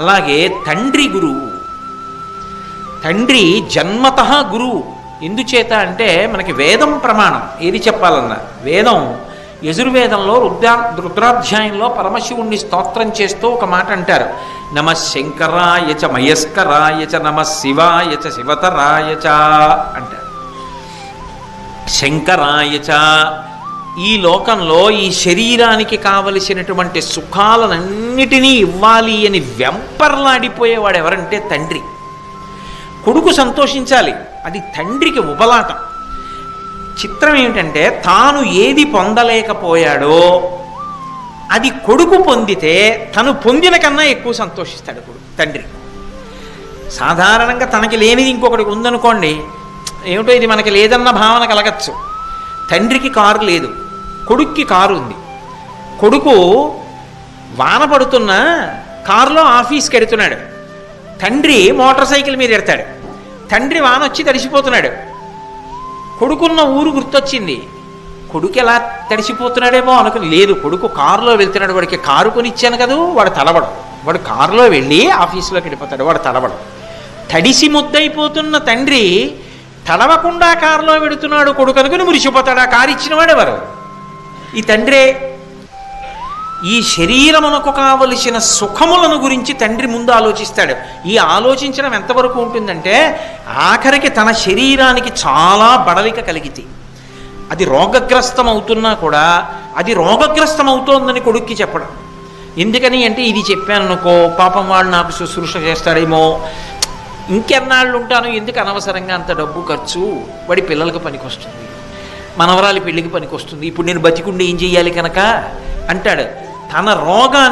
అలాగే తండ్రి గురువు. తండ్రి జన్మతః గురువు. ఎందుచేత అంటే మనకి వేదం ప్రమాణం. ఏది చెప్పాలన్నా వేదం యజుర్వేదంలో రుద్రాధ్యాయంలో పరమశివుణ్ణి స్తోత్రం చేస్తూ ఒక మాట అంటారు. నమ శంకరాయ చ మయస్కరాయ చ నమ శివాయ చ శివతరాయ చ అంటారు. శంకరాయ చ, ఈ లోకంలో ఈ శరీరానికి కావలసినటువంటి సుఖాలన్నిటినీ ఇవ్వాలి అని వెంపర్లాడిపోయేవాడు ఎవరంటే తండ్రి. కొడుకు సంతోషించాలి, అది తండ్రికి ఉబలాటం. చిత్రం ఏమిటంటే తాను ఏది పొందలేకపోయాడో అది కొడుకు పొందితే తను పొందిన కన్నా ఎక్కువ సంతోషిస్తాడు తండ్రి. సాధారణంగా తనకి లేనిది ఇంకొకటికి ఉందనుకోండి, ఏమిటో ఇది మనకి లేదన్న భావన కలగచ్చు. తండ్రికి కారు లేదు, కొడుక్కి కారు ఉంది. కొడుకు వాన పడుతున్నా కారులో ఆఫీస్కి ఎడుతున్నాడు, తండ్రి మోటార్ సైకిల్ మీద ఎడతాడు. తండ్రి వాన వచ్చి తడిసిపోతున్నాడు, కొడుకున్న ఊరు గుర్తొచ్చింది. కొడుకు ఎలా తడిసిపోతున్నాడేమో అనుకుని, లేదు కొడుకు కారులో వెళ్తున్నాడు, వాడికి కారు కొనిచ్చాను కదా, వాడు తడబడు. వాడు కారులో వెళ్ళి ఆఫీసులోకి వెళ్ళిపోతాడు, వాడు తడబడు. తడిసి ముద్దయిపోతున్న తండ్రి తడవకుండా కారులో వెడుతున్నాడు కొడుకు అనుకుని మురిసిపోతాడు. ఆ కారు ఇచ్చిన వాడెవరు? ఈ తండ్రే. ఈ శరీరమునకు కావలసిన సుఖములను గురించి తండ్రి ముందు ఆలోచిస్తాడు. ఈ ఆలోచించడం ఎంతవరకు ఉంటుందంటే ఆఖరికి తన శరీరానికి చాలా బడలిక కలిగితే, అది రోగగ్రస్తం అవుతున్నా కూడా అది రోగగ్రస్తం అవుతోందని కొడుక్కి చెప్పడం. ఎందుకని అంటే ఇది చెప్పాను అనుకో, పాపం వాడు నాకు శుశ్రూష చేస్తాడేమో, ఇంకెన్నాళ్ళు ఉంటాను, ఎందుకు అనవసరంగా అంత డబ్బు ఖర్చు, వాడి పిల్లలకు పనికొస్తుంది, మనవరాలి పెళ్ళికి పనికొస్తుంది, ఇప్పుడు నేను బతికుండి ఏం చెయ్యాలి కనుక అంటాడు. తన రోగాన్ని